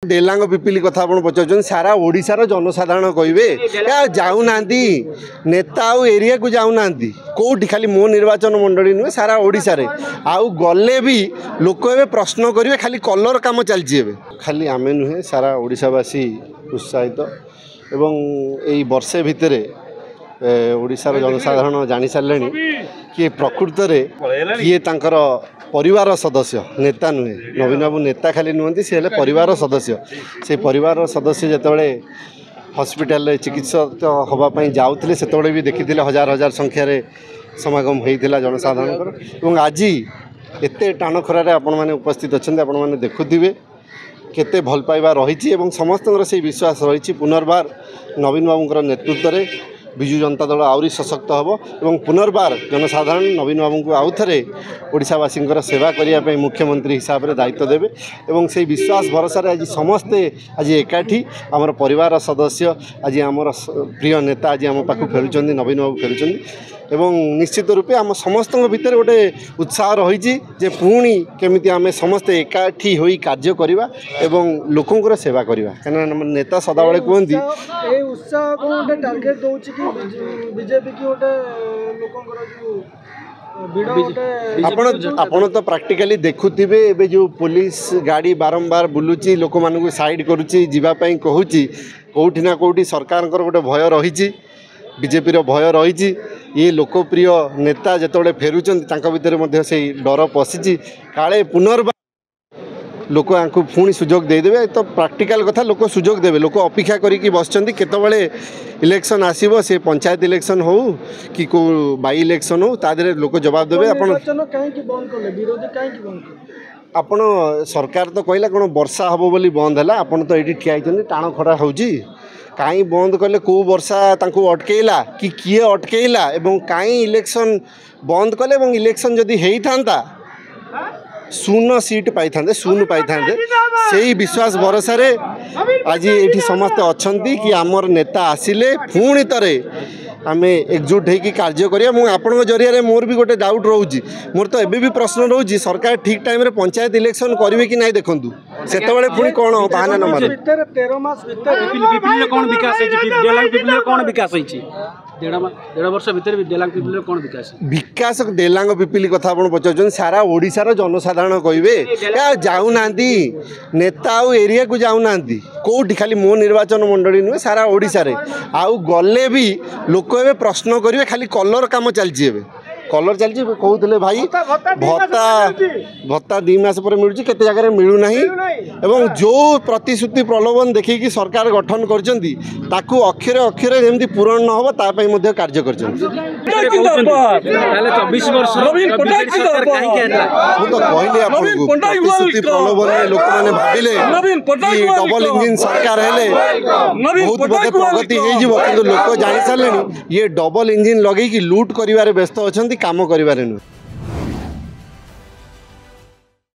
डेलांग पिपिली कथा आप पचार सारा ओडिशार जनसाधारण कहे जाऊना नेता आउ एरिया को जाऊना कौटी खाली मो निर्वाचन मंडली नुहे सारा ओडिशा रे आउ गले भी लोक ए प्रश्न करेंगे खाली कलर काम चलती खाली आमे नुहे सारा ओडिशावासी उत्साहित एवं यही वर्षे भितर ओडिशार जनसाधारण जानी सारे कि प्रकृत में किए तांकर परिवार सदस्य नेता नुहे नवीन बाबू नेता खाली नुहति सी परिवार सदस्य से परिवार सदस्य जितेबाला हॉस्पिटल चिकित्सित होगापी जाऊे से भी देखी हजार हजार संख्यार समागम होता जनसाधारण आज एत टाण खरार आपण मैंने उपस्थित अच्छा आपण मैंने देखुवे केते भल पाइबा रही समस्त से विश्वास रही पुनर्बार नवीन बाबूर नेतृत्व में विजु जनता दल आहरी सशक्त हम और पुनर्बार जनसाधारण नवीन बाबू को आउ थे ओडिशावासी सेवा करने मुख्यमंत्री हिसाब से दायित्व देवे और से विश्वास भरोसा आज समस्ते आज एकाठी आमर परिवार सदस्य आज आमर प्रिय नेता आज आम पाख फेरुंच नवीन बाबू फेरुंच एवं निश्चित रूपे आम समस्त भितर गोटे उत्साह रही जे पुणी केमिति आम समस्ते एकाठी होई कार्य करवा एवं लोकंकर सेवा करवा कहीं नेता सदाबले कहती आपण तो प्रैक्टिकली देखुथिबे एबे जो पुलिस गाड़ी बारंबार बुलुची लोक मानू साइड करुची जीवाई कहूँ कौटी ना कौटी सरकार गोटे भय रही बीजेपी भय रही ये लोकप्रिय नेता जिते फेरुंच भितर से डर पशिची काले पुनर्बार लोक आपको पुणी सुजोग देदेवे तो प्रैक्टिकल कथा लोक सुजोग देवे लोक अपेक्षा करी बसचंती केतबेले इलेक्शन आसीबो से पंचायत इलेक्शन हो कि को बाई इलेक्शन हो तादरे लोक जवाब देवे आपण सरकार तो कहला कौन वर्षा हम बोली बंद है आपन तो ये ठिया टाण खरा होजी कहीं बंद कले कौ वर्षा तांको अटकेला कि किए अटकेला एवं कहीं इलेक्शन बंद कले एवं इलेक्शन जदि होता शून्य सीट पाई था शून्य पाई था से विश्वास भरोसा रे आज ये समस्त अच्छा कि आमर नेता आसिले पुणी थे आम एकजुट होकर कार्य करिया मु आपन जरिया मोर भी गोटे डाउट रोची मोर तो एबे भी प्रश्न रोची सरकार ठीक टाइम रे पंचायत इलेक्शन करेंगे कि नहीं देखंतु सेतबेले पुणी कोन बहाना न मारे 13 मास भीतर कोन विकास है कोन विकास है डेढ़ वर्ष भीतर डेलांग पिपिली कौन विकास विकास डेलांग पिपिली कथा आप पचार सारा ओडिशार जनसाधारण कहे जाऊना नेता आउ एरिया को जाऊना कौटी खाली मो निर्वाचन मंडली नुहे सारा ओडिशा रे आउ गले भी लोक ए प्रश्न करेंगे खाली कलर काम चलती कलर चलती कहते भाई भत्ता भत्ता 2 मास पर मिलूँ केते जगह मिलूना एवं जो प्रतिश्रुति प्रलोभन देखिए सरकार गठन करताकू अक्षरे अक्षरे जमी पूरण न हो तापाई कार्य कर प्रतिश्रुति प्रलोभन लोक मैंने भाविले डबल इंजिन सरकार हेले बहुत बोधे प्रगति हो लोक जानी सारे ये डबल इंजिन लगे लुट कर व्यस्त अच्छा काम कर